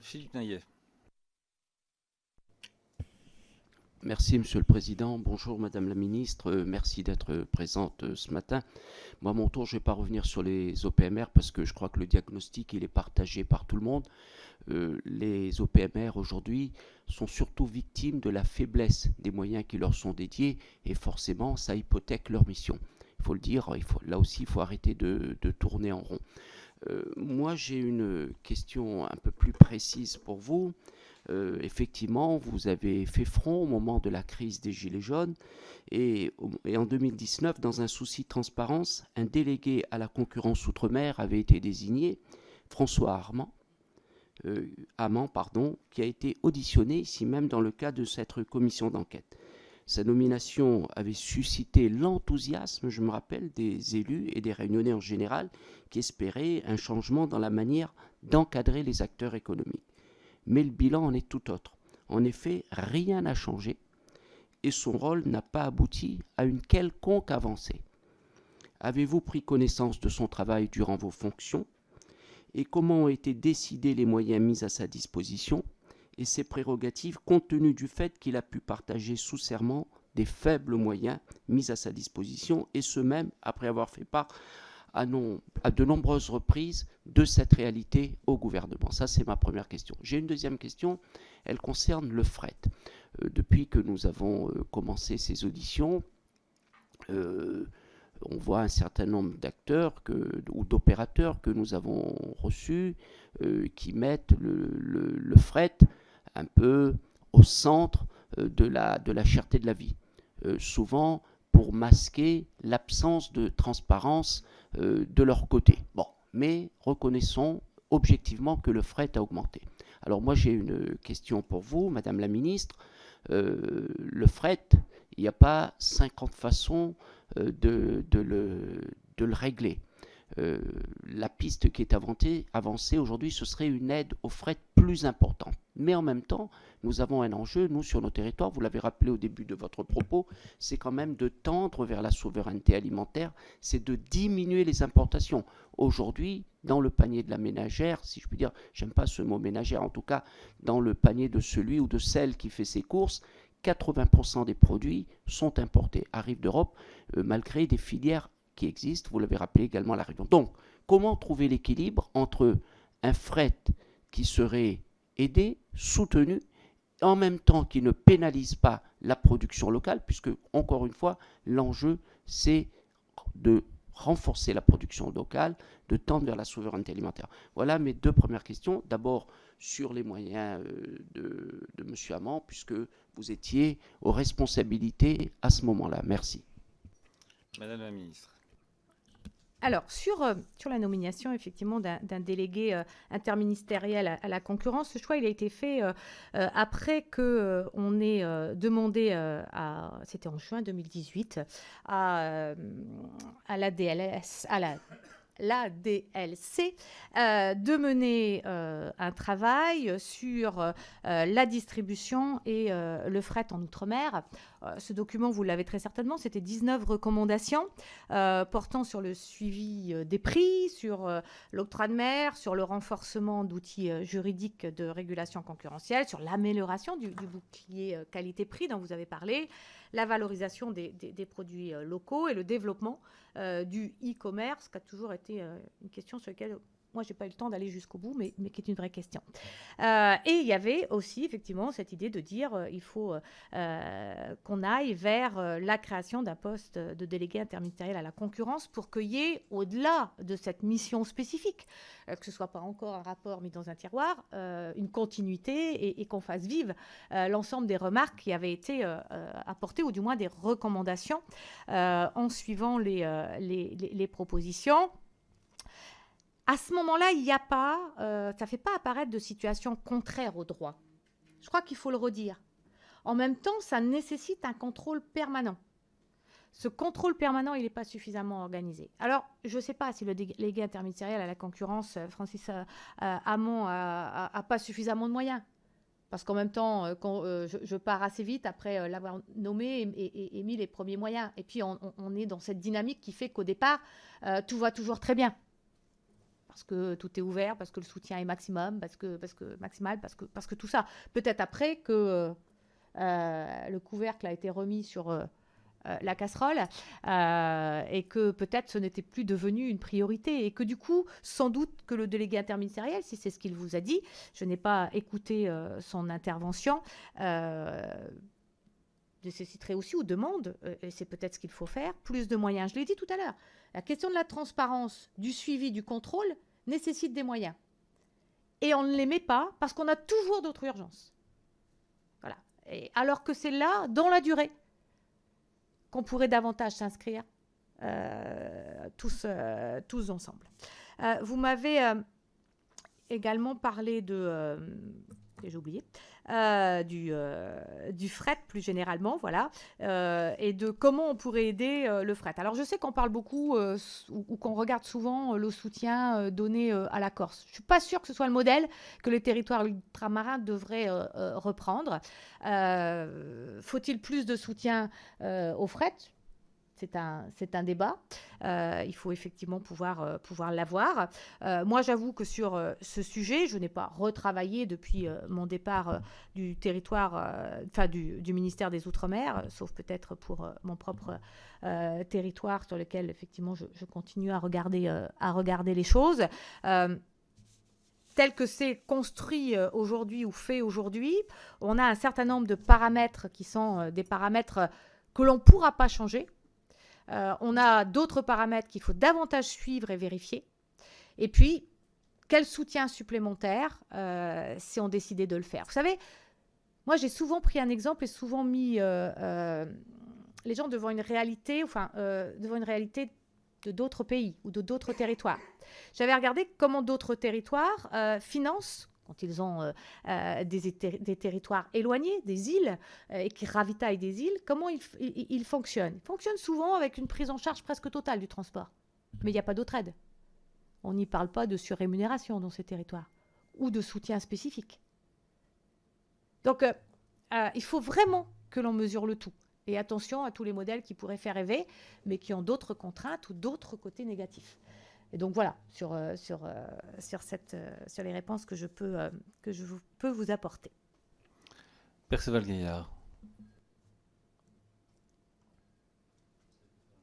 Philippe Naillet. Merci, Monsieur le Président. Bonjour, Madame la Ministre. Merci d'être présente ce matin. Moi, à mon tour, je ne vais pas revenir sur les OPMR parce que je crois que le diagnostic, il est partagé par tout le monde. Les OPMR, aujourd'hui, sont surtout victimes de la faiblesse des moyens qui leur sont dédiés et forcément, ça hypothèque leur mission. Il faut le dire, là aussi, il faut arrêter de tourner en rond. Moi, j'ai une question un peu plus précise pour vous. Effectivement, vous avez fait front au moment de la crise des Gilets jaunes et en 2019, dans un souci de transparence, un délégué à la concurrence outre-mer avait été désigné, François Amand, qui a été auditionné ici même dans le cadre de cette commission d'enquête. Sa nomination avait suscité l'enthousiasme, je me rappelle, des élus et des réunionnais en général qui espéraient un changement dans la manière d'encadrer les acteurs économiques. Mais le bilan en est tout autre. En effet, rien n'a changé et son rôle n'a pas abouti à une quelconque avancée. Avez-vous pris connaissance de son travail durant vos fonctions et comment ont été décidés les moyens mis à sa disposition et ses prérogatives compte tenu du fait qu'il a pu partager sous serment des faibles moyens mis à sa disposition et ce même après avoir fait part à de nombreuses reprises de cette réalité au gouvernement. Ça, c'est ma première question. J'ai une deuxième question, elle concerne le fret. Depuis que nous avons commencé ces auditions, on voit un certain nombre d'acteurs ou d'opérateurs que nous avons reçus qui mettent le fret un peu au centre de la cherté de la vie. Souvent pour masquer l'absence de transparence de leur côté. Bon, mais reconnaissons objectivement que le fret a augmenté. Alors moi j'ai une question pour vous, Madame la Ministre. Le fret, il n'y a pas 50 façons de le régler. La piste qui est avancée aujourd'hui, ce serait une aide au fret plus importante. Mais en même temps, nous avons un enjeu, nous, sur nos territoires, vous l'avez rappelé au début de votre propos, c'est quand même de tendre vers la souveraineté alimentaire, c'est de diminuer les importations. Aujourd'hui, dans le panier de la ménagère, si je puis dire, j'aime pas ce mot ménagère, en tout cas, dans le panier de celui ou de celle qui fait ses courses, 80% des produits sont importés, arrivent d'Europe, malgré des filières qui existent, vous l'avez rappelé également à La Réunion. Donc, comment trouver l'équilibre entre un fret qui serait aidé, soutenu, en même temps qui ne pénalise pas la production locale, puisque, encore une fois, l'enjeu, c'est de renforcer la production locale, de tendre vers la souveraineté alimentaire. Voilà mes deux premières questions. D'abord, sur les moyens de M. Amand, puisque vous étiez aux responsabilités à ce moment-là. Merci. Madame la Ministre. Alors, sur la nomination, effectivement, d'un délégué interministériel à la concurrence, ce choix, il a été fait après qu'on ait demandé, c'était en juin 2018, à la DLS, à la DLC, de mener un travail sur la distribution et le fret en Outre-mer. Ce document, vous l'avez très certainement, c'était 19 recommandations portant sur le suivi des prix, sur l'octroi de mer, sur le renforcement d'outils juridiques de régulation concurrentielle, sur l'amélioration du bouclier qualité-prix dont vous avez parlé, la valorisation des produits locaux et le développement du e-commerce, qui a toujours été une question sur laquelle moi, je n'ai pas eu le temps d'aller jusqu'au bout, mais qui est une vraie question. Et il y avait aussi, effectivement, cette idée de dire il faut qu'on aille vers la création d'un poste de délégué interministériel à la concurrence pour qu'il y ait, au-delà de cette mission spécifique, que ce ne soit pas encore un rapport mis dans un tiroir, une continuité et qu'on fasse vivre l'ensemble des remarques qui avaient été apportées, ou du moins des recommandations, en suivant les propositions. À ce moment-là, il n'y a pas, ça ne fait pas apparaître de situation contraire au droit. Je crois qu'il faut le redire. En même temps, ça nécessite un contrôle permanent. Ce contrôle permanent, il n'est pas suffisamment organisé. Alors, je ne sais pas si le délégué interministériel à la concurrence, Francis Amand, n'a pas suffisamment de moyens. Parce qu'en même temps, quand, je pars assez vite après l'avoir nommé et mis les premiers moyens. Et puis, on est dans cette dynamique qui fait qu'au départ, tout va toujours très bien. parce que tout est ouvert, parce que le soutien est maximum, parce que maximal, parce que tout ça. Peut-être après que le couvercle a été remis sur la casserole et que peut-être ce n'était plus devenu une priorité et que du coup, sans doute que le délégué interministériel, si c'est ce qu'il vous a dit, je n'ai pas écouté son intervention, nécessiterait aussi ou demande, et c'est peut-être ce qu'il faut faire, plus de moyens. Je l'ai dit tout à l'heure, la question de la transparence, du suivi, du contrôle nécessite des moyens. Et on ne les met pas parce qu'on a toujours d'autres urgences. Voilà. Et alors que c'est là, dans la durée, qu'on pourrait davantage s'inscrire tous ensemble. Vous m'avez également parlé de... j'ai oublié, du fret plus généralement, voilà, et de comment on pourrait aider le fret. Alors je sais qu'on parle beaucoup ou qu'on regarde souvent le soutien donné à la Corse. Je ne suis pas sûre que ce soit le modèle que les territoires ultramarins devraient reprendre. Faut-il plus de soutien au fret ? C'est un débat. Il faut effectivement pouvoir l'avoir. Moi, j'avoue que sur ce sujet, je n'ai pas retravaillé depuis mon départ du territoire, du ministère des Outre-mer, sauf peut-être pour mon propre territoire sur lequel, effectivement, je continue à regarder les choses. Tel que c'est construit aujourd'hui ou fait aujourd'hui, on a un certain nombre de paramètres qui sont des paramètres que l'on ne pourra pas changer. On a d'autres paramètres qu'il faut davantage suivre et vérifier. Et puis, quel soutien supplémentaire si on décidait de le faire. Vous savez, moi, j'ai souvent pris un exemple et souvent mis les gens devant une réalité, de d'autres pays ou de d'autres territoires. J'avais regardé comment d'autres territoires financent, quand ils ont des territoires éloignés, des îles, et qui ravitaillent des îles, comment ils fonctionnent. Ils fonctionnent souvent avec une prise en charge presque totale du transport. Mais il n'y a pas d'autre aide. On n'y parle pas de surrémunération dans ces territoires, ou de soutien spécifique. Donc, il faut vraiment que l'on mesure le tout. Et attention à tous les modèles qui pourraient faire rêver, mais qui ont d'autres contraintes ou d'autres côtés négatifs. Et donc voilà, sur les réponses que je peux vous apporter. Perceval Gaillard.